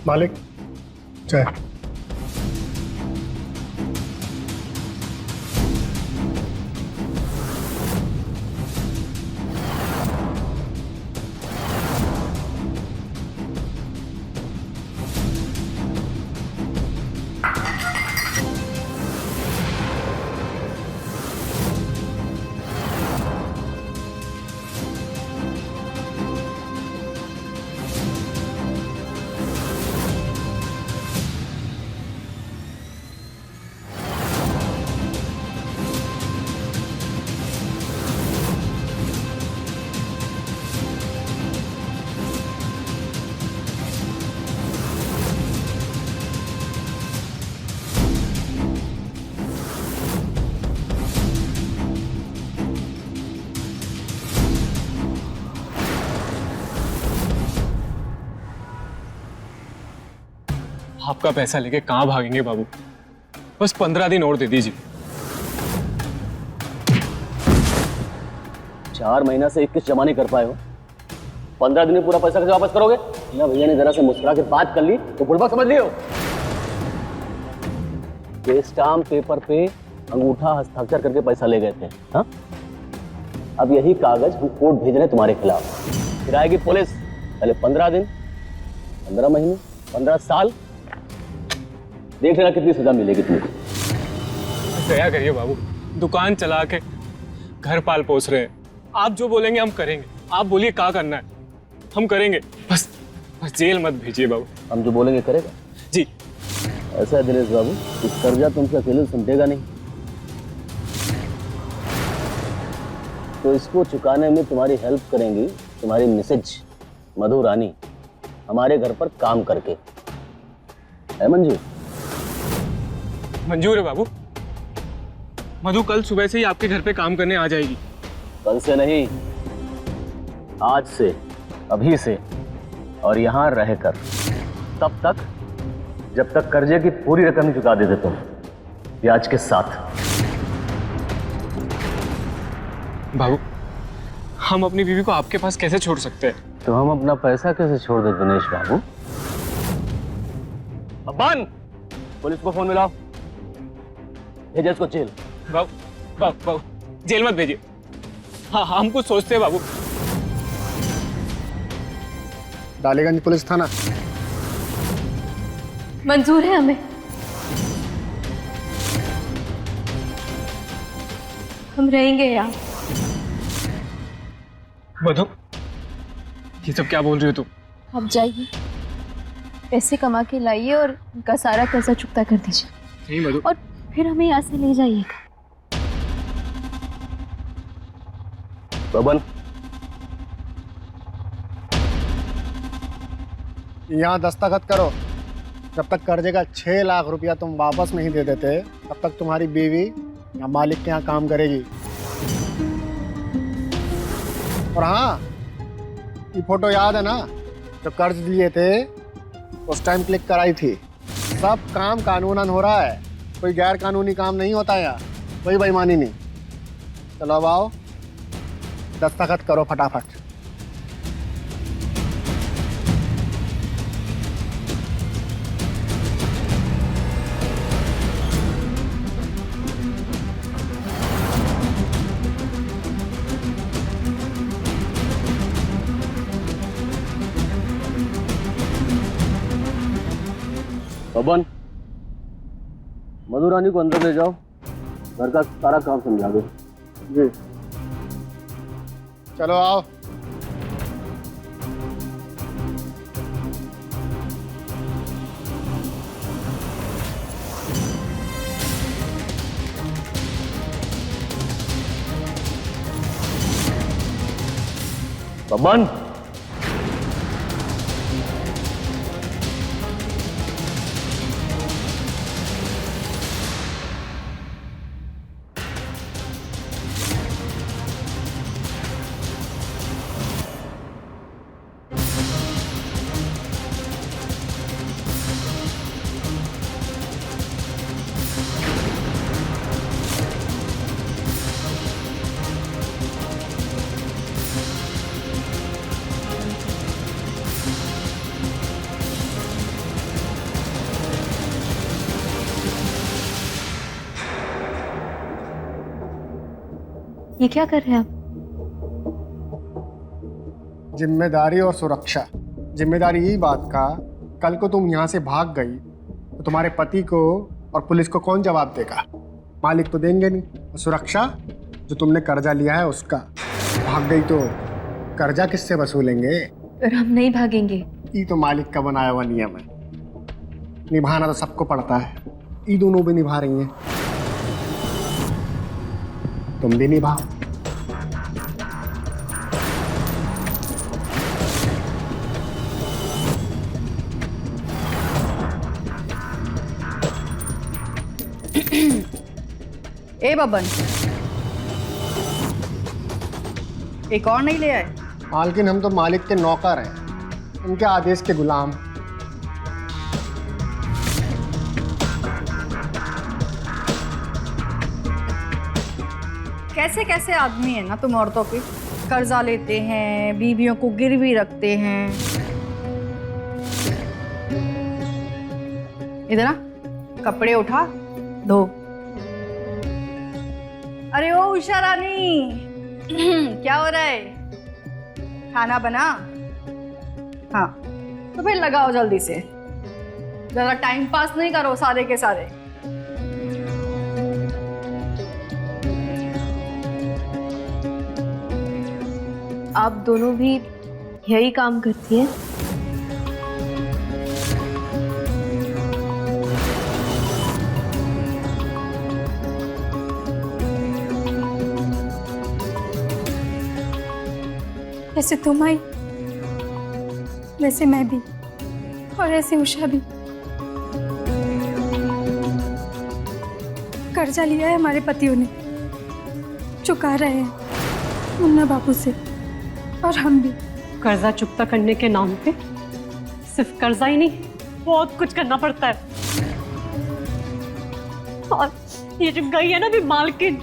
मालिक चाय। आपका पैसा लेके कहां भागेंगे बाबू? बस 15 दिन और दे दीजिए। 4 महीना से 21 जमा नहीं कर पाए हो, 15 दिन में पूरा पैसा कैसे वापस करोगे? ना भैया ने जरा से मुस्कुरा के बात कर ली तो बुढ़वा समझ लियो। ये स्टाम्प पेपर पे अंगूठा हस्ताक्षर करके पैसा ले गए थे। हाँ, अब यही कागज हम कोर्ट भेज रहे हैं तुम्हारे खिलाफ। फिर आएगी पुलिस, पहले 15 दिन, 15 महीने, 15 साल, देख लेना कितनी सजा मिलेगी तुम्हें। दया करिए बाबू, दुकान चला के घर पाल पोस रहे हैं। आप जो बोलेंगे हम करेंगे। आप बोलिए क्या करना है, हम करेंगे। बस जेल मत भेजिए बाबू। हम जो बोलेंगे करेगा जी। ऐसा है दिनेश बाबू, इस कर्जा तुमसे अकेले समझेगा नहीं, तो इसको चुकाने में तुम्हारी हेल्प करेंगी तुम्हारी मिसेज मधु रानी, हमारे घर पर काम करके। है मंजूर? मंजूर है बाबू। मधु कल सुबह से ही आपके घर पे काम करने आ जाएगी। कल से नहीं, आज से, अभी से, और यहाँ रहकर, तब तक जब तक कर्जे की पूरी रकम नहीं चुका देते तुम, ब्याज के साथ। बाबू, हम अपनी बीवी को आपके पास कैसे छोड़ सकते हैं? तो हम अपना पैसा कैसे छोड़ दे दिनेश बाबू? अब्बान, पुलिस को फोन मिलाओ, भेजो इसको जेल। बाबू, जेल मत भेजिए। हाँ, हम कुछ सोचते हैं बाबू। डालीगंज पुलिस थाना। मंजूर है हमें। हम रहेंगे यहाँ। मधु, ये सब क्या बोल रही हो तुम? आप जाइए, पैसे कमा के लाइए और उनका सारा कर्जा चुकता कर दीजिए। नहीं मधु। और फिर हमें यहाँ से ले जाइएगा। बबन, यहाँ दस्तखत करो। जब तक कर्जे का 6 लाख रुपया तुम वापस नहीं दे देते, तब तक तुम्हारी बीवी या मालिक के यहाँ काम करेगी। और हाँ, ये फोटो याद है ना, जब कर्ज दिए थे उस टाइम क्लिक कराई थी। सब काम कानूनन हो रहा है, कोई गैर कानूनी काम नहीं होता यहाँ, कोई बेईमानी नहीं। चलो अब आओ, दस्तखत करो फटाफट। बबन, मधु रानी को अंदर ले जाओ, घर का सारा काम समझा दो। जी चलो आओ। बबन, ये क्या कर रहे हैं आप? जिम्मेदारी और सुरक्षा। जिम्मेदारी यही बात का, कल को तुम यहाँ से भाग गई तो तुम्हारे पति को और पुलिस को कौन जवाब देगा? मालिक तो देंगे नहीं। और सुरक्षा, जो तुमने कर्जा लिया है उसका। भाग गई तो कर्जा किससे वसूलेंगे? पर हम नहीं भागेंगे। ये तो मालिक का बनाया हुआ नियम है, निभाना तो सबको पड़ता है। ये दोनों भी निभा रही हैं, तुम भी निभाओ। ए बबन, एक और नहीं ले आए? मालकिन, हम तो मालिक के नौकर हैं, उनके आदेश के गुलाम। कैसे कैसे आदमी है ना तुम औरतों के। कर्जा लेते हैं, बीवियों को गिरवी रखते हैं। इधर आ, कपड़े उठा धो। अरे ओ उषा रानी, क्या हो रहा है? खाना बना? हाँ, तो फिर लगाओ जल्दी से। जरा टाइम पास नहीं करो सारे के सारे। आप दोनों भी यही काम करती हैं? ऐसे तुम आई, वैसे मैं भी, और ऐसे उषा भी। कर्जा लिया है हमारे पतियों ने, चुका रहे हैं मुन्ना बाबू से, और हम भी। कर्जा चुकता करने के नाम पे सिर्फ कर्जा ही नहीं, बहुत कुछ करना पड़ता है। और ये जो गई है ना भी मालकिन,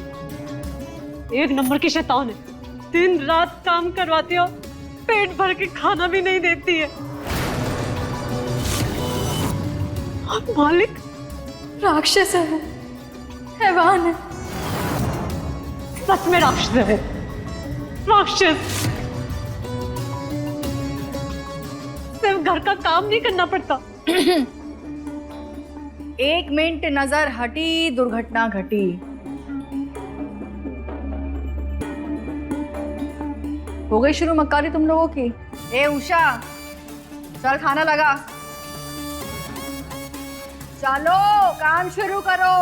एक नंबर की शैतान है। दिन रात काम करवाती है और पेट भर के खाना भी नहीं देती है। और मालिक राक्षस है, हैवान है। सच में राक्षस है, राक्षस। सिर्फ घर का काम नहीं करना पड़ता। एक मिनट नजर हटी, दुर्घटना घटी। हो गई शुरू मक्कारी तुम लोगों की। ए उषा, चल खाना लगा। चलो काम शुरू करो।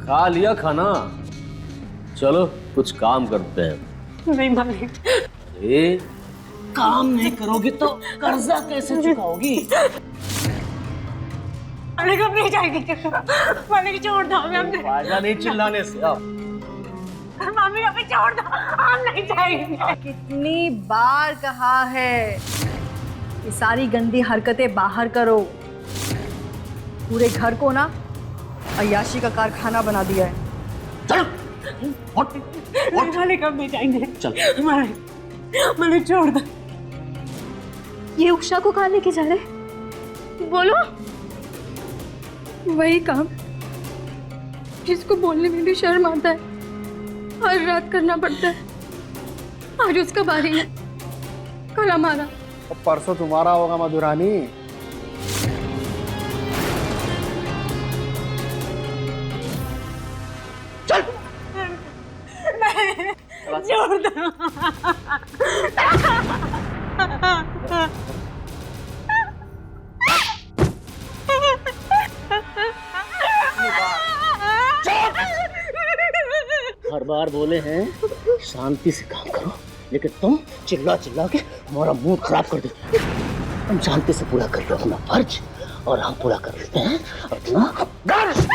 खा लिया खाना? चलो कुछ काम करते हैं। नहीं मालिक। ए, काम नहीं करोगी तो कर्जा कैसे चुकाओगी? मालिक हम नहीं जाएंगे। मालिक छोड़ दो हमें। फायदा नहीं चिल्लाने से। अब मामी हमें छोड़ दो, हम नहीं जाएंगे। कितनी बार कहा है ये सारी गंदी हरकतें बाहर करो। पूरे घर को ना अय्याशी का कारखाना बना दिया है। चल, उठ, उठ। मालिक हम नहीं जाएंगे। चल। मालिक छोड़ दो। ये उषा को कहाँ लेके जा रहे? बोलो। वही काम जिसको बोलने में भी शर्म आता है, हर रात करना पड़ता है। आज उसका बारी है, कल हमारा, और परसों तुम्हारा होगा मधुरानी। छोड़ दो। हर बार बोले हैं शांति से काम करो, लेकिन तुम चिल्ला चिल्ला के हमारा मूड खराब कर देते। तुम शांति से पूरा कर लो अपना फर्ज, और हम पूरा कर लेते हैं अपना फर्ज।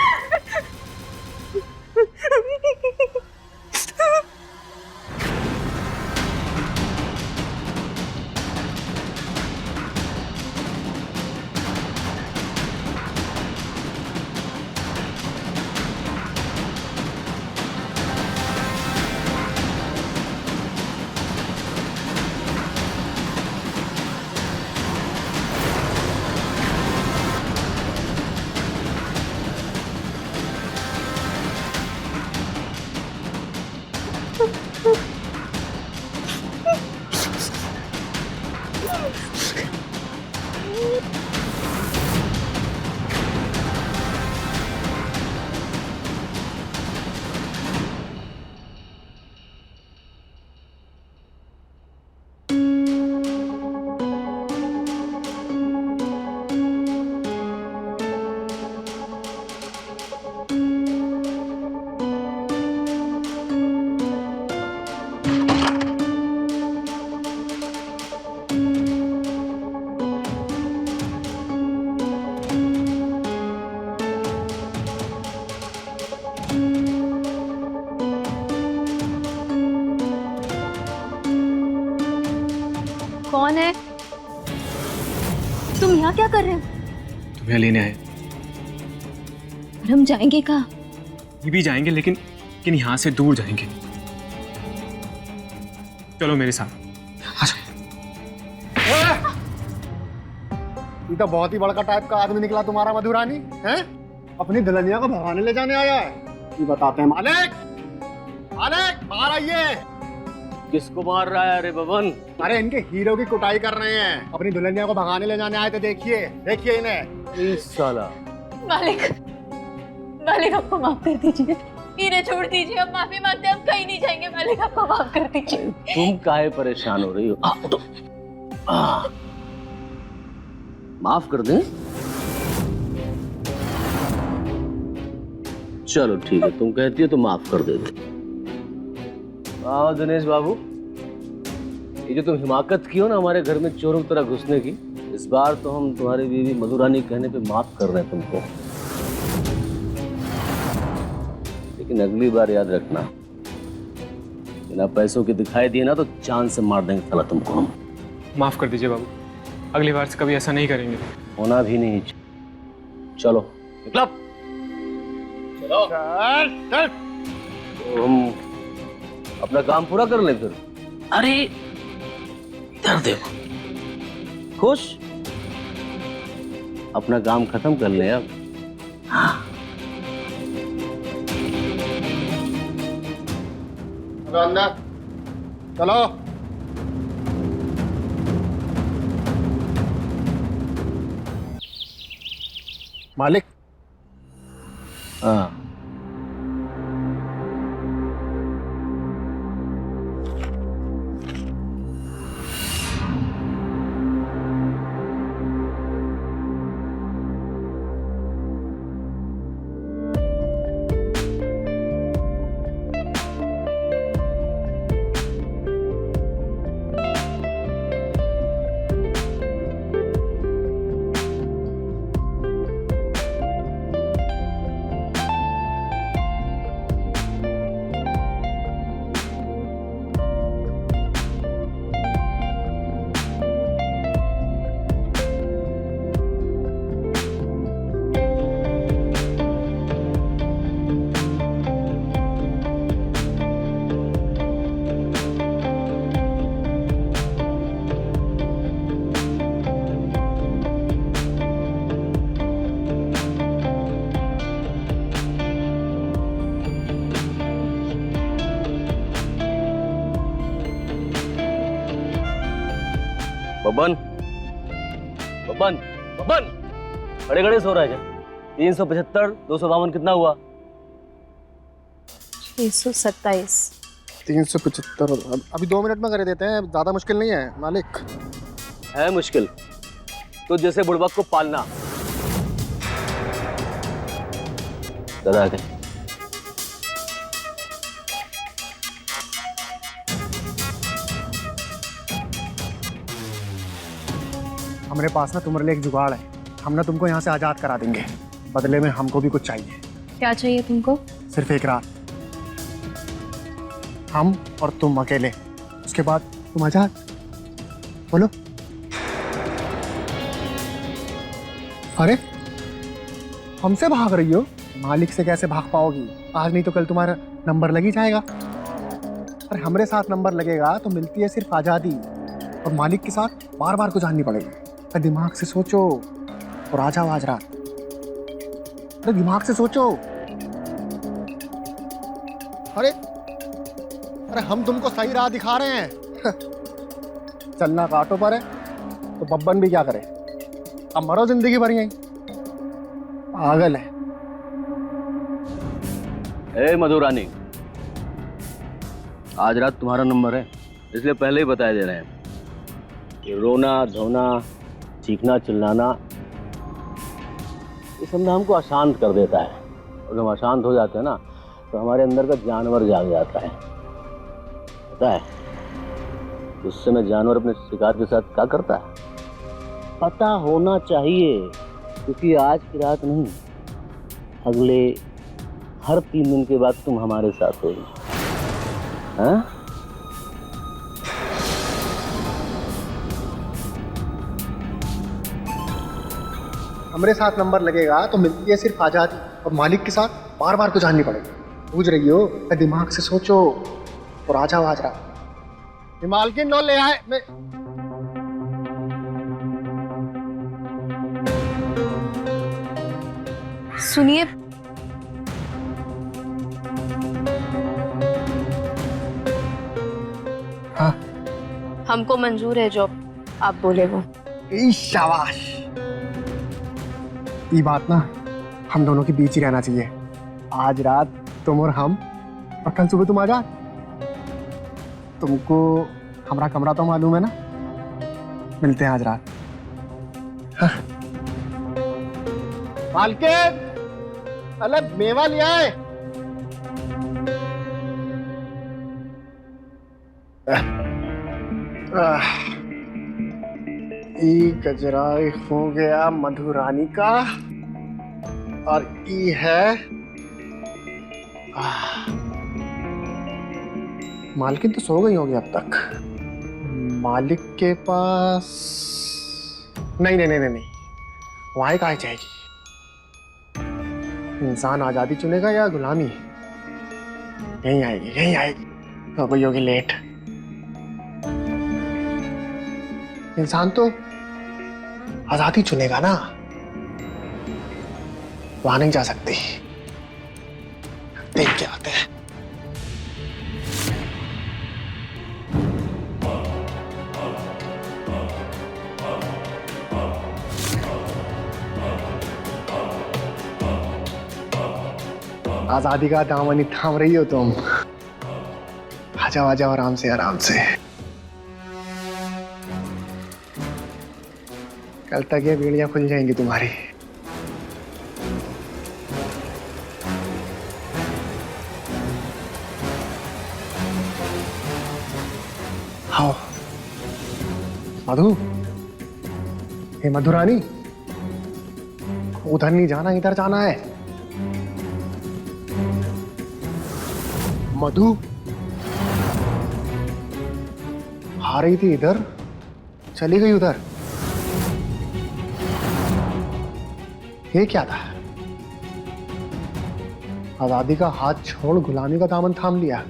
तुम यहाँ क्या कर रहे हो? तुम्हें लेने आए। और हम जाएंगे कहाँ? ये भी जाएंगे, लेकिन यहाँ से दूर जाएंगे। चलो मेरे साथ। ये तो बहुत ही बड़का टाइप का आदमी निकला तुम्हारा मधुरानी, हैं? अपनी दुल्हनिया को भगाने ले जाने आया है। ये बताते हैं मालिक, मालिक बाहर आइए। किसको मार रहा है? अरे बबन, अरे इनके हीरो की कुटाई कर रहे हैं, अपनी दुल्हनिया को भगाने ले जाने आए थे। देखिए देखिए इन्हें। इस साला मालिक, मालिक आपको माफ कर दीजिए, इन्हें छोड़ दीजिए, हम माफी मांगते हैं, हम कहीं नहीं जाएंगे। मालिक आपको माफ कर दीजिए। तुम काहे परेशान हो रही हो? माफ कर दें? चलो ठीक है, तुम कहती हो तो माफ कर देते। दिनेश बाबू, ये जो तुम हिमाकत की हो ना हमारे घर में चोरों की तरह घुसने की, इस बार तो हम तुम्हारी बीवी मधुरानी कहने पे माफ कर रहे हैं तुमको। लेकिन अगली बार याद रखना, बिना पैसों के दिखाई दिए ना तो जान से मार देंगे साला तुमको हम। माफ कर दीजिए बाबू, अगली बार से कभी ऐसा नहीं करेंगे। होना भी नहीं। चलो निकलो। चलो चल। तो हम अपना काम पूरा कर लें फिर। अरे इधर देखो, खुश? अपना काम खत्म कर ले अब। हाँ। अंदर चलो। मालिक। हाँ। बबन, बबन, बबन, खड़े खड़े सो रहा है क्या? 375, 252 कितना हुआ? 627। 375। अभी 2 मिनट में कर देते हैं, ज्यादा मुश्किल नहीं है मालिक। है मुश्किल तो जैसे बुड़बक को पालना। दादा के हमारे पास ना तुम्हारे लिए एक जुगाड़ है, हम ना तुमको यहाँ से आजाद करा देंगे। बदले में हमको भी कुछ चाहिए। क्या चाहिए तुमको? सिर्फ एक रात, हम और तुम अकेले, उसके बाद तुम आजाद। बोलो। अरे हमसे भाग रही हो? मालिक से कैसे भाग पाओगी? आज नहीं तो कल तुम्हारा नंबर लग ही जाएगा। और हमारे साथ नंबर लगेगा तो मिलती है सिर्फ आजादी, और मालिक के साथ बार बार गुजारनी पड़ेगी। दिमाग से सोचो और आ जाओ आज रात। अरे दिमाग से सोचो। अरे अरे हम तुमको सही राह दिखा रहे हैं। चलना कांटों पर है तो बब्बन भी क्या करे? अब मरो जिंदगी भर यहीं। पागल है। ए मधुरानी, आज रात तुम्हारा नंबर है, इसलिए पहले ही बता दे रहे हैं कि रोना धोना चीखना चिल्लाना ये सब ना हमको अशांत कर देता है, और जब अशांत हो जाते हैं ना तो हमारे अंदर का जानवर जाग जाता है। पता है उस समय जानवर अपने शिकार के साथ क्या करता है? पता होना चाहिए, क्योंकि आज की रात नहीं, अगले हर 3 दिन के बाद तुम हमारे साथ होगी। हाँ? हमारे साथ नंबर लगेगा तो मिलती है सिर्फ आजादी, और मालिक के साथ बार बार तो जाननी पड़ेगी। पूछ रही हो? दिमाग से सोचो और आ जाओ। आज रात मालकिन लो ले आए। मैं सुनिए, हाँ हमको मंजूर है जॉब, आप बोले वो। शाबाश। ये बात ना हम दोनों के बीच ही रहना चाहिए। आज रात तुम और हम, और कल सुबह तुम आजाद। तुमको हमारा कमरा तो मालूम है ना? मिलते हैं आज रात। हाँ। मालकिन, अरे मेवा ले आए। ई गजरा हो गया मधुरानी का, और ई है मालकिन तो सो गई होगी अब तक। मालिक के पास नहीं नहीं नहीं नहीं, नहीं। वहां कहाँ जाएगी? इंसान आजादी चुनेगा या गुलामी? यहीं आएगी, यहीं आएगी। हो गई होगी लेट। इंसान तो आजादी चुनेगा ना, वहां नहीं जा सकती। देख के आते हैं। आजादी का दामन ही थाम रही हो तुम। आ जाओ आ जाओ, आराम से आराम से। कल तक ये बीड़ियां खुल जाएंगी तुम्हारी। आओ मधु, हे मधुरानी, उधर नहीं जाना, इधर जाना है। मधु आ रही थी इधर, चली गई उधर। ये क्या था? आजादी का हाथ छोड़ गुलामी का दामन थाम लिया।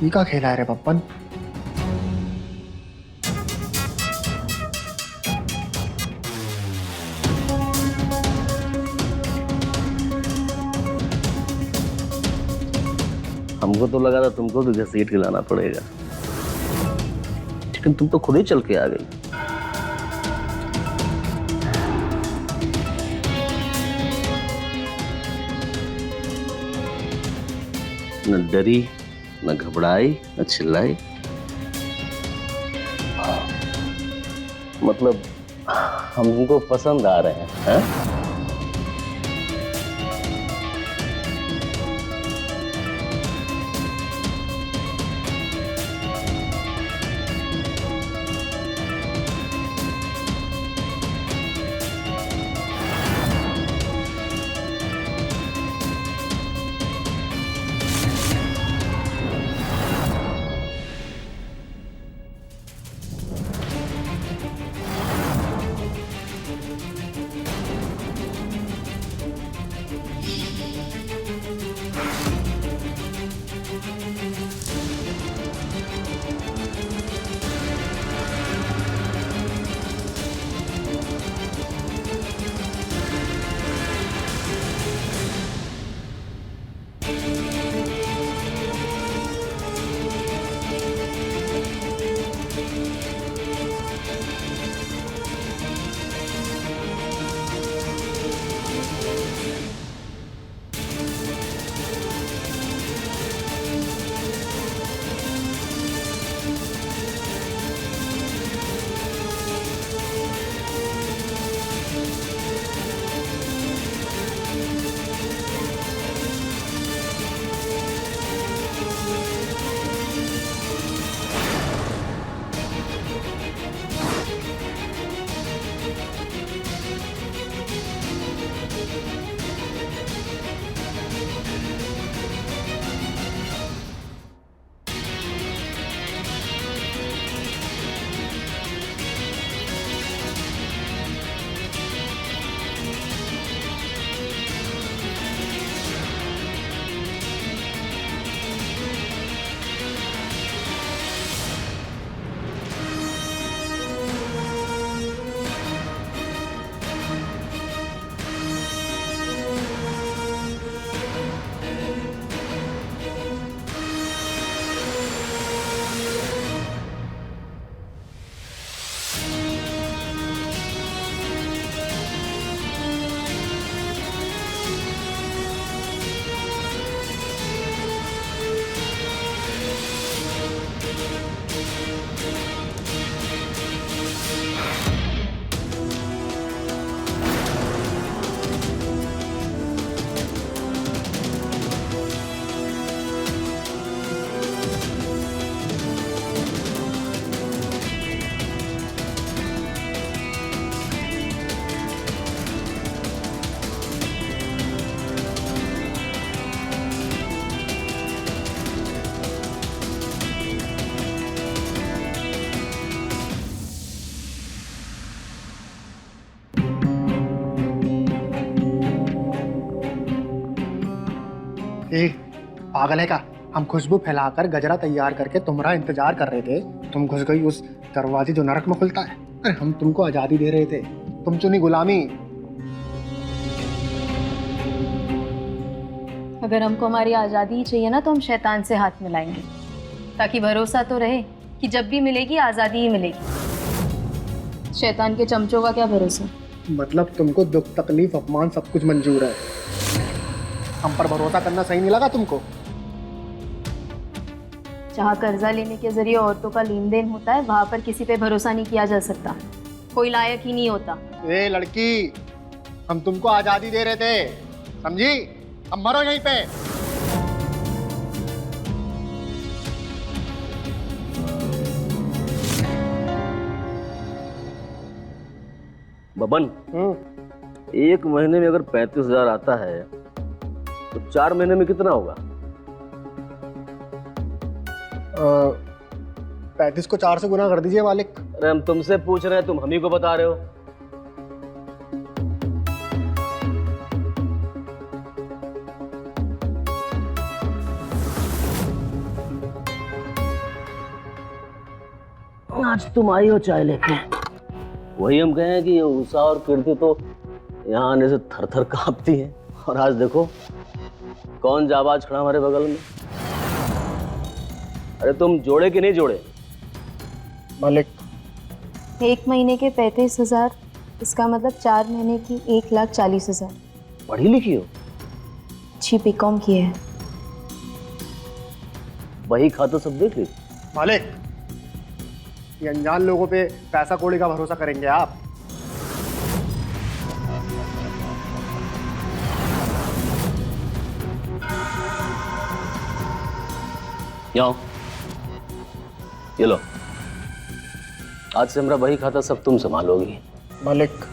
ये का खेला है रे पप्पन? हमको तो लगा था तुमको भी घसीट के लाना पड़ेगा, लेकिन तुम तो खुद ही चल के आ गई। न डरी, न घबराई, न चिल्लाई। मतलब हम तुमको पसंद आ रहे हैं, हैं? ए, पागल है क्या? हम खुशबू फैलाकर गजरा तैयार करके तुम्हारा इंतजार कर रहे थे। तुम घुस गई उस दरवाजे जो नरक में खुलता है। अरे हम तुमको आजादी दे रहे थे, तुम चुनी गुलामी। अगर हमको हमारी आज़ादी ही चाहिए ना तो हम शैतान से हाथ मिलाएंगे, ताकि भरोसा तो रहे कि जब भी मिलेगी आज़ादी ही मिलेगी। शैतान के चमचों का क्या भरोसा। मतलब तुमको दुख तकलीफ अपमान सब कुछ मंजूर है, हम पर भरोसा करना सही नहीं लगा तुमको? जहाँ कर्जा लेने के जरिए औरतों का लेन देन होता है वहां पर किसी पे भरोसा नहीं किया जा सकता, कोई लायक ही नहीं होता। ए लड़की, हम तुमको आजादी दे रहे थे, समझी? अब मरो यहीं पे। बबन, एक महीने में अगर 35,000 आता है तो 4 महीने में कितना होगा? 35 को 4 से गुना कर दीजिए मालिक। अरे हम तुमसे पूछ रहे हैं, तुम हम ही को बता रहे हो। आज तुम आई हो चाय लेके। वही हम कहें कि ये उषा और कीर्ति तो यहाँ आने से थर थर कांपती है, और आज देखो कौन जाबाज खड़ा हमारे बगल में। अरे तुम जोड़े कि नहीं जोड़े? मालिक, 1 महीने के 35,000, इसका मतलब 4 महीने की 1,40,000। पढ़ी लिखी हो? अच्छी बीकॉम की है। वही खाता सब देख ली। मालिक, ये अनजान लोगों पे पैसा कौड़ी का भरोसा करेंगे आप? यहाँ ये लो, आज से हमारा वही खाता सब तुम संभालोगी। मालिक,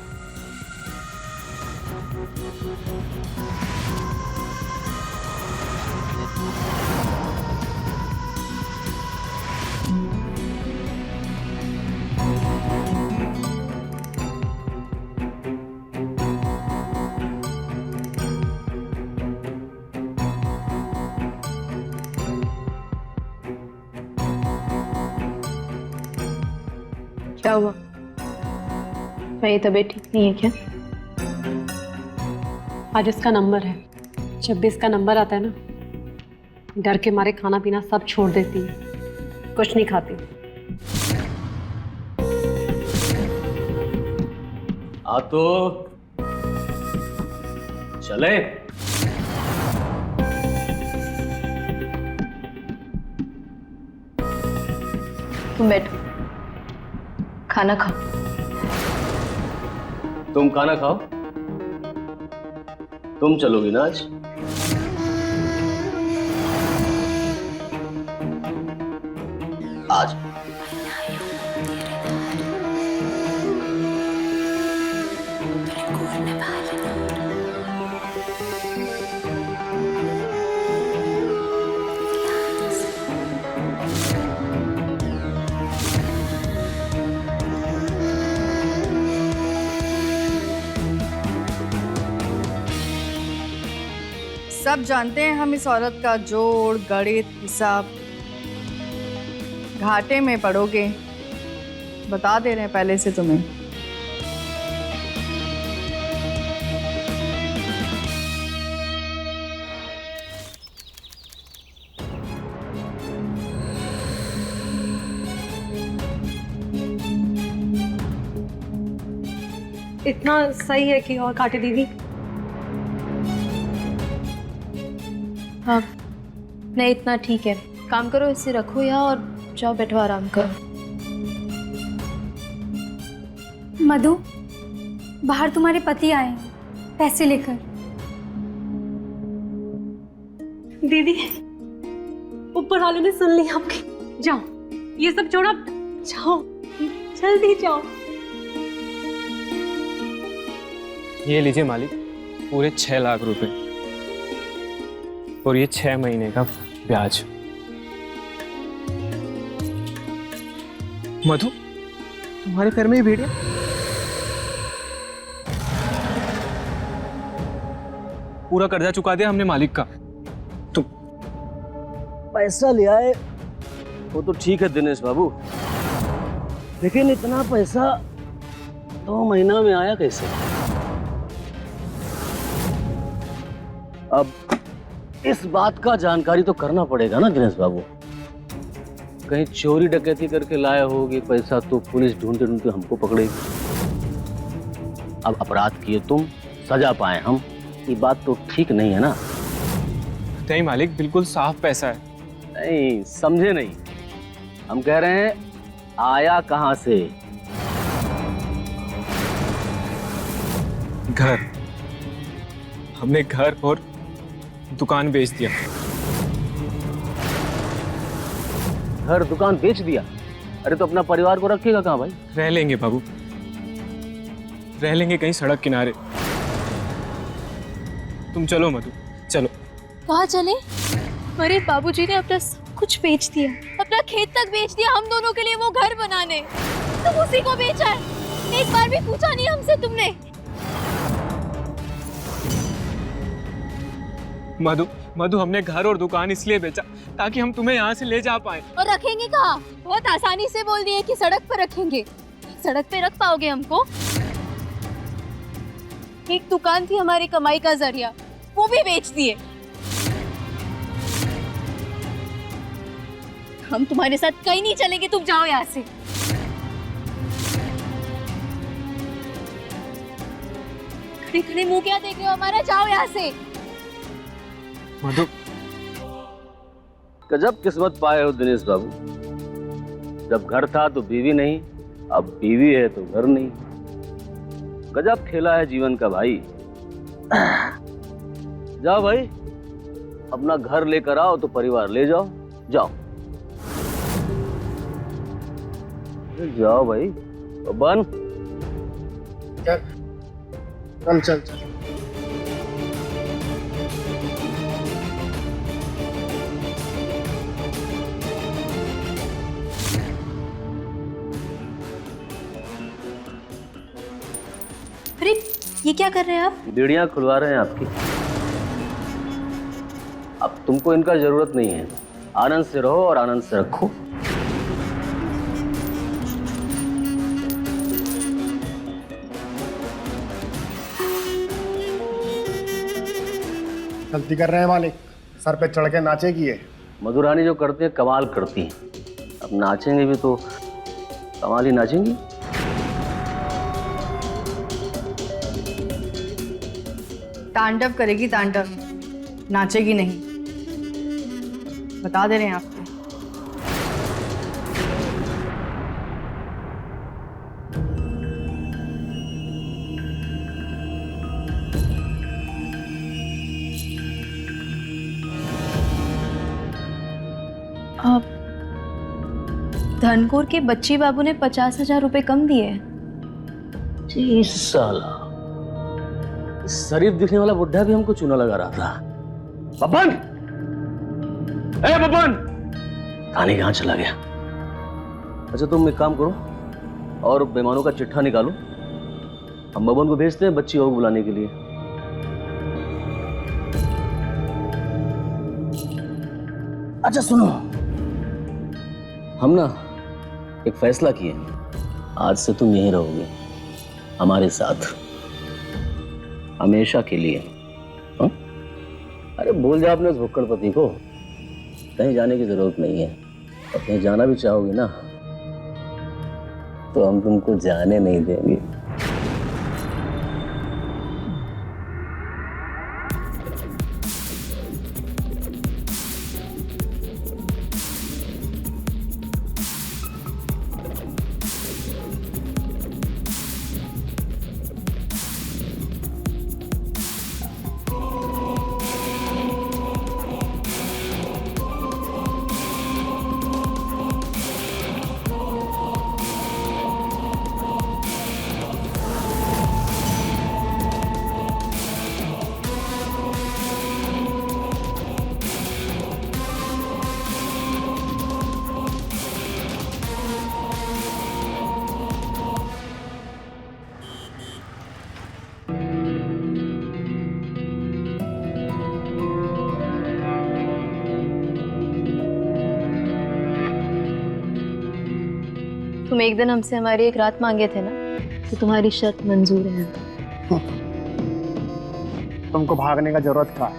क्या हुआ? मेरी तबीयत ठीक नहीं है क्या? आज इसका नंबर है, जब भी इसका नंबर आता है ना, डर के मारे खाना पीना सब छोड़ देती है, कुछ नहीं खाती। आ तो चले। तुम बैठो, खाना खाओ। तुम खाना खाओ, तुम चलोगी ना आज? आज सब जानते हैं हम इस औरत का जोड़ गणित हिसाब। घाटे में पड़ोगे, बता दे रहे हैं पहले से तुम्हें। इतना सही है कि और काटे दीदी? हाँ, नहीं इतना ठीक है। काम करो, इसे रखो यहाँ और जाओ बैठो आराम करो। मधु, बाहर तुम्हारे पति आए हैं पैसे लेकर। दीदी, ऊपर वाले ने सुन ली आपकी। जाओ, ये सब छोड़ो, जाओ जल्दी जाओ। ये लीजिए मालिक, पूरे 6 लाख रुपए, और ये 6 महीने का ब्याज। मधु, तुम्हारे पैर में ही भेड़िया? पूरा कर्जा चुका दिया हमने मालिक का। पैसा ले आए वो तो ठीक है दिनेश बाबू, लेकिन इतना पैसा 2 महीना में आया कैसे? अब इस बात का जानकारी तो करना पड़ेगा ना दिनेश बाबू। कहीं चोरी डकैती करके लाए होगे पैसा तो पुलिस ढूंढते ढूंढते हमको पकड़ेगी। अब अपराध किए तुम, सजा पाए हम, ये बात तो ठीक नहीं है ना? नहीं मालिक, बिल्कुल साफ पैसा है। नहीं समझे नहीं, हम कह रहे हैं आया कहां से? घर, हमने घर और दुकान बेच दिया। घर दुकान बेच दिया? अरे तो अपना परिवार को रखेगा कहाँ भाई? रह लेंगे बाबू, रह लेंगे कहीं सड़क किनारे। तुम चलो मधु, चलो। कहाँ चले? अरे बाबूजी ने अपना सब कुछ बेच दिया, अपना खेत तक बेच दिया हम दोनों के लिए वो घर बनाने। तुम उसी को बेचा है, एक बार भी पूछा नहीं हमसे तुमने। मधु, मधु हमने घर और दुकान इसलिए बेचा ताकि हम तुम्हें यहाँ से ले जा पाए। और रखेंगे कहाँ? बहुत आसानी से बोल दिए कि सड़क पर रखेंगे। सड़क पे रख पाओगे हमको? एक दुकान थी हमारी कमाई का जरिया, वो भी बेच दिए। हम तुम्हारे साथ कहीं नहीं चलेंगे, तुम जाओ यहाँ से। खड़े खड़े मुंह क्या देख रहे हो हमारा? जाओ यहाँ से। मधु, गजब किस्मत पाए हो दिनेश बाबू। जब घर था तो बीवी नहीं, अब बीवी है तो घर नहीं। गजब खेला है जीवन का भाई। जाओ भाई, अपना घर लेकर आओ तो परिवार ले जाओ। जाओ जाओ भाई। बन चल चल चल। अरे ये क्या कर रहे हैं आप? बीड़ियां खुलवा रहे हैं आपकी। अब तुमको इनका जरूरत नहीं है। आनंद से रहो और आनंद से रखो। गलती कर रहे हैं मालिक, सर पे चढ़ के नाचेगी ये। मधुरानी जो करती है कमाल करती है। अब नाचेंगे भी तो कमाल ही नाचेंगी। तांडव करेगी तांडव, नाचेगी नहीं, बता दे रहे हैं आपको। धनकोर के बच्ची बाबू ने 50,000 रुपए कम दिए। 30 साला शरीफ दिखने वाला बुढ़ा भी हमको चूना लगा रहा था। बब्बन, ए बब्बन, कहानी कहाँ चला गया? अच्छा तुम एक काम करो और बेईमानों का चिट्ठा निकालो, हम बब्बन को भेजते हैं बच्ची को बुलाने के लिए। अच्छा सुनो, हम ना एक फैसला किए, आज से तुम यहीं रहोगे हमारे साथ हमेशा के लिए। हा? अरे बोल जाओ अपने उस भुक्कड़ पति को कहीं जाने की जरूरत नहीं है। और कहीं जाना भी चाहोगे ना तो हम तुमको जाने नहीं देंगे। एक दिन हमसे हमारी एक रात मांगे थे ना, तो तुम्हारी शर्त मंजूर है। तुमको भागने का जरूरत क्या है?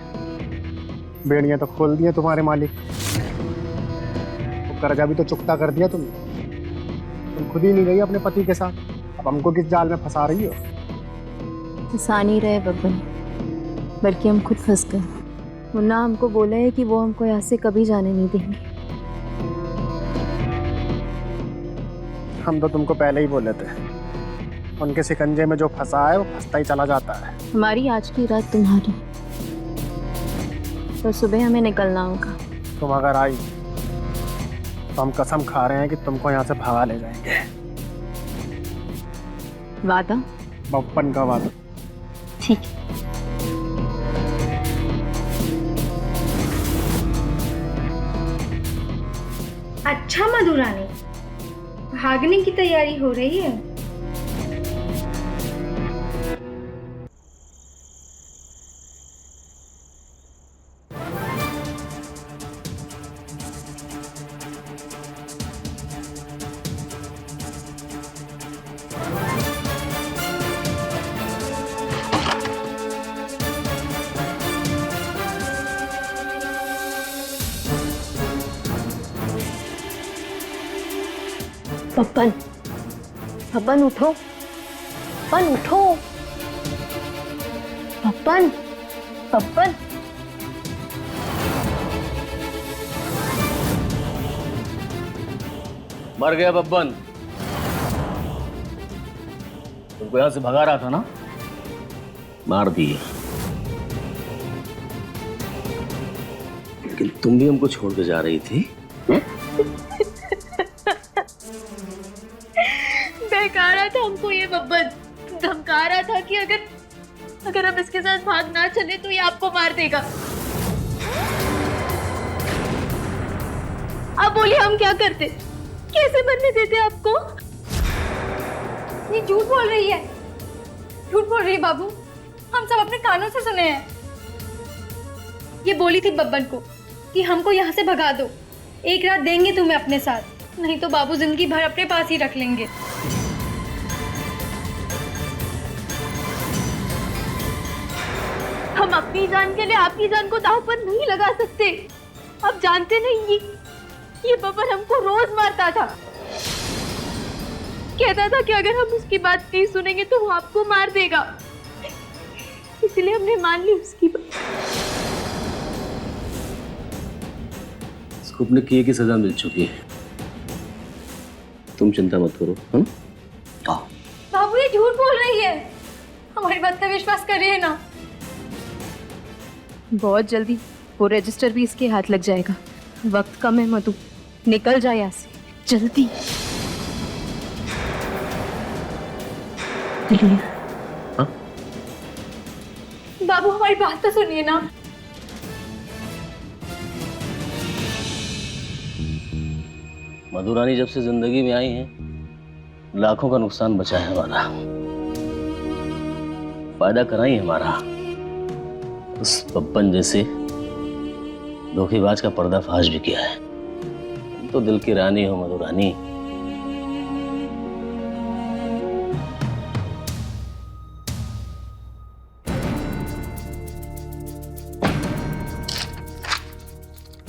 बेड़ियां तो खोल दिए तुम्हारे मालिक, तो कर्जा भी तो चुकता कर दिया तुमने। तुम खुद ही नहीं गई अपने पति के साथ, अब हमको किस जाल में फंसा रही हो? फंसा नहीं रहे बब्बन, बल्कि हम खुद फंस गए। मुन्ना हमको बोले है कि वो हमको यहाँ से कभी जाने नहीं देंगे। हम तो तुमको पहले ही बोले थे, उनके शिकंजे में जो फंसा है वो फंसता ही चला जाता है। हमारी आज की रात तुम्हारी, तो सुबह हमें निकलना होगा। तुम अगर आई तो हम कसम खा रहे हैं कि तुमको यहाँ से भगा ले जाएंगे। वादा? बप्पन का वादा। ठीक है। अच्छा मधुरानी, भागने की तैयारी हो रही है। पप्पन, पप्पन उठो, पप्पन उठो, पप्पन, पप्पन। मर गया बब्बन। तुमको यहां से भगा रहा था ना, मार दिए। लेकिन तुम भी हमको छोड़ के जा रही थी। बहका रहा था हमको ये बब्बन, धमका रहा था कि अगर हम इसके साथ भाग ना चले तो ये आपको मार देगा। अब बोलिए हम क्या करते, कैसे बनने देते आपको? ये झूठ बोल रही है, झूठ बोल रही है बाबू। हम सब अपने कानों से सुने हैं। ये बोली थी बब्बन को कि हमको यहाँ से भगा दो, एक रात देंगे तुम्हें अपने साथ, नहीं तो बाबू जिंदगी भर अपने पास ही रख लेंगे। हम अपनी जान के लिए आपकी जान को दांव पर नहीं लगा सकते। आप जानते नहीं, ये बब्बन हमको रोज मारता था। कहता था कि अगर हम उसकी बात नहीं सुनेंगे तो वो आपको मार देगा, इसलिए हमने मान ली उसकी बात। उसको अपने किए की सजा मिल चुकी है, तुम चिंता मत करो। बाबू ये झूठ बोल रही है, हमारी बात का विश्वास करिए ना। बहुत जल्दी वो रजिस्टर भी इसके हाथ लग जाएगा। वक्त कम है मधु, निकल जाए यहाँ से जल्दी। बाबू हमारी बात तो सुनिए ना। मधुरानी जब से जिंदगी में आई है, लाखों का नुकसान बचा है हमारा, फायदा कराई हमारा। उस बब्बन जैसे धोखेबाज का पर्दाफाश भी किया है। तुम तो दिल की रानी हो मधुरानी।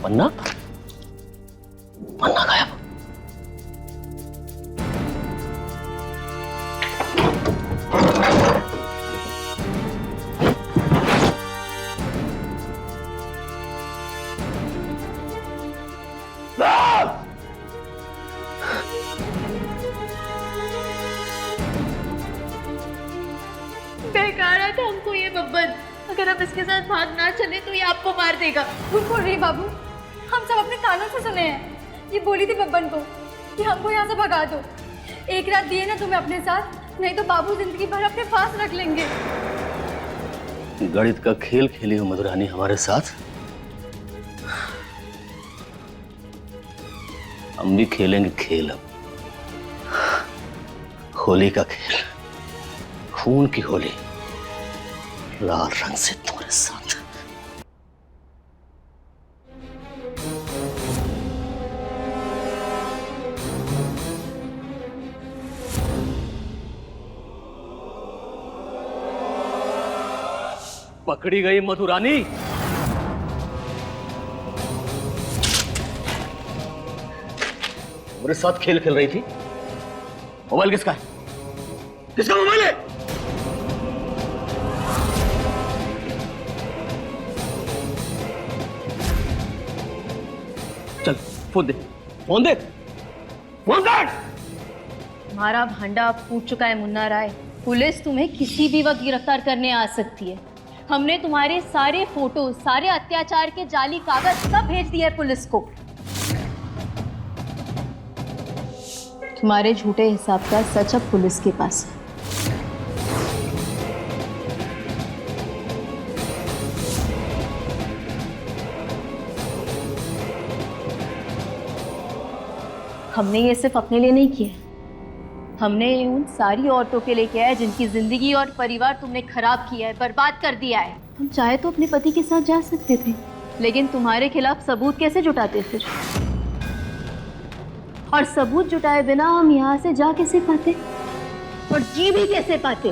पन्ना, पन्ना गायब। बहका रहा था हमको ये बब्बन, अगर हम इसके साथ भाग ना चले तो ये आपको मार देगा। झूठ बोल रही है बाबू, हम सब अपने कानों से सुने हैं। ये बोली थी बब्बन को कि हमको यहाँ से भगा दो, एक रात दिए ना तुम्हें अपने साथ, नहीं तो बाबू जिंदगी भर अपने पास रख लेंगे। गणित का खेल खेली हो मधुरानी हमारे साथ। हम भी खेलेंगे खेल, अब होली का खेल, खून की होली, लाल रंग से तुम्हारे साथ। पकड़ी गई मधुरानी। मेरे साथ खेल खेल रही थी। मोबाइल किसका है? किसका मोबाइल है? चल फोन दे, फोन दे, फोन दे। तुम्हारा भांडा अब फूट चुका है मुन्ना राय। पुलिस तुम्हें किसी भी वक्त गिरफ्तार करने आ सकती है। हमने तुम्हारे सारे फोटो, सारे अत्याचार के जाली कागज सब भेज दिए है पुलिस को। तुम्हारे झूठे हिसाब का सच अब पुलिस के पास है। हमने ये सिर्फ अपने लिए नहीं किया, हमने ये उन सारी औरतों के लिए किया है जिनकी जिंदगी और परिवार तुमने खराब किया है, बर्बाद कर दिया है। हम चाहे तो अपने पति के साथ जा सकते थे, लेकिन तुम्हारे खिलाफ सबूत कैसे जुटाते फिर? और सबूत जुटाए बिना हम यहाँ से जा कैसे पाते और जी भी कैसे पाते?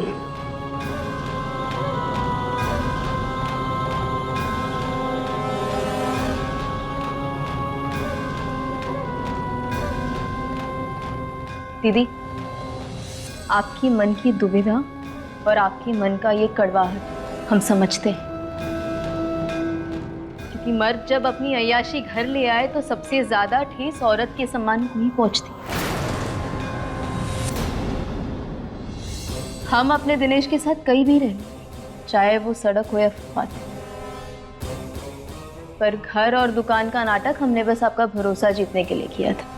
दीदी, आपकी मन की दुविधा और आपके मन का ये कड़वाहट हम समझते हैं, क्योंकि मर्द जब अपनी अय्याशी घर ले आए तो सबसे ज्यादा ठेस औरत के सम्मान को ही पहुंचती है। हम अपने दिनेश के साथ कहीं भी रहे, चाहे वो सड़क हो या फुटपाथ, पर घर और दुकान का नाटक हमने बस आपका भरोसा जीतने के लिए किया था।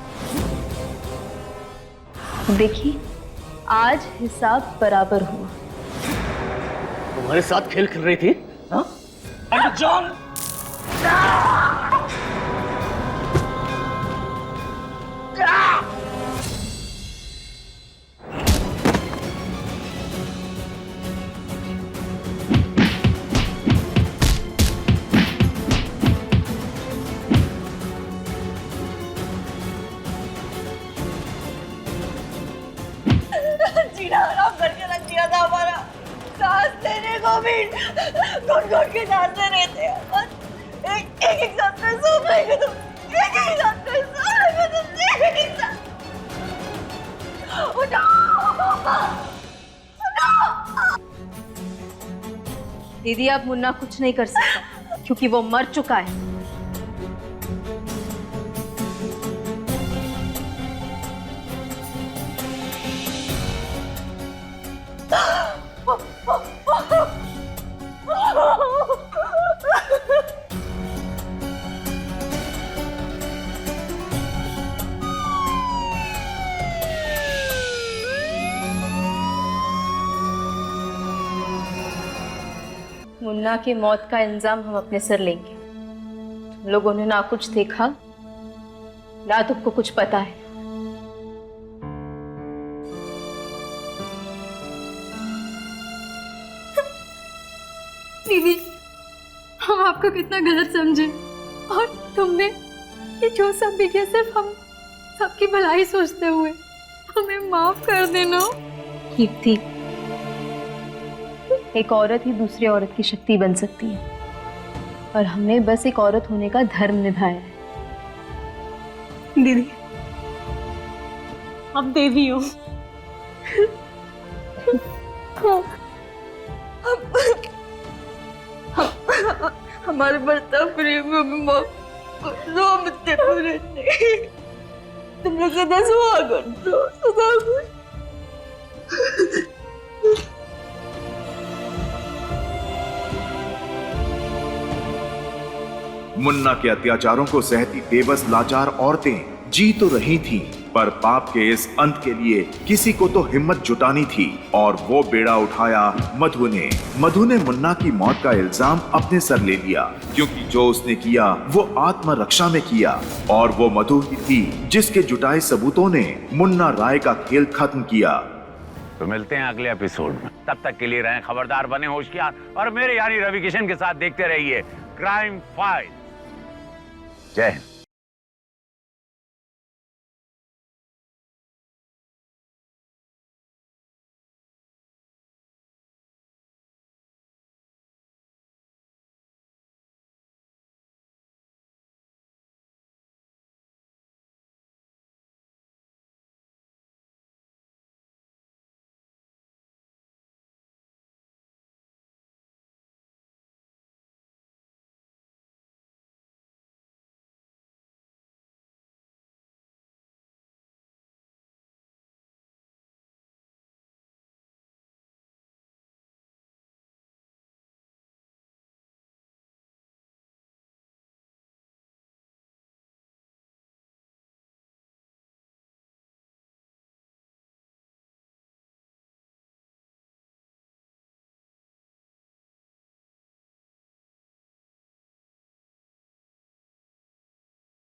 देखिए, आज हिसाब बराबर हुआ। तुम्हारे साथ खेल खेल रही थी, हाँ? जॉन! जीना हराम करके रख दिया था हमारा। सांस लेने को भी घुट-घुट के सांस ले रहे थे और एक सांस में सो गए तुम। एक सांस में सो गए तुम। एक सांस। उठो! दीदी, अब मुन्ना कुछ नहीं कर सकता क्योंकि वो मर चुका है। मुन्ना की मौत का इल्जाम हम अपने सर लेंगे। तुम लोगों ने ना कुछ देखा, ना तुमको कुछ पता है। दीदी, हम आपको कितना गलत समझे और तुमने ये जो सब भी किया सिर्फ हम सबकी भलाई सोचते हुए। हमें माफ कर देना। कीर्ति, एक औरत ही दूसरी औरत की शक्ति बन सकती है और हमने बस एक औरत होने का धर्म निभाया है। दीदी, अब देवी हो। हमारे बर्ताव प्रेम में हम इतने पूरे नहीं। तुम लोग सदा सुहागन रहो, सदा खुश। मुन्ना के अत्याचारों को सहती बेबस लाचार औरतें जी तो रही थीं, पर पाप के इस अंत के लिए किसी को तो हिम्मत जुटानी थी और वो बेड़ा उठाया मधु ने। मधु ने मुन्ना की मौत का इल्जाम अपने सर ले लिया, क्योंकि जो उसने किया वो आत्मरक्षा में किया और वो मधु ही थी जिसके जुटाए सबूतों ने मुन्ना राय का खेल खत्म किया। तो मिलते हैं अगले एपिसोड में, तब तक के लिए रहें खबरदार, बने होशियार और मेरे यानी रवि किशन के साथ देखते रहिए क्राइम फाइल। जय हिंद।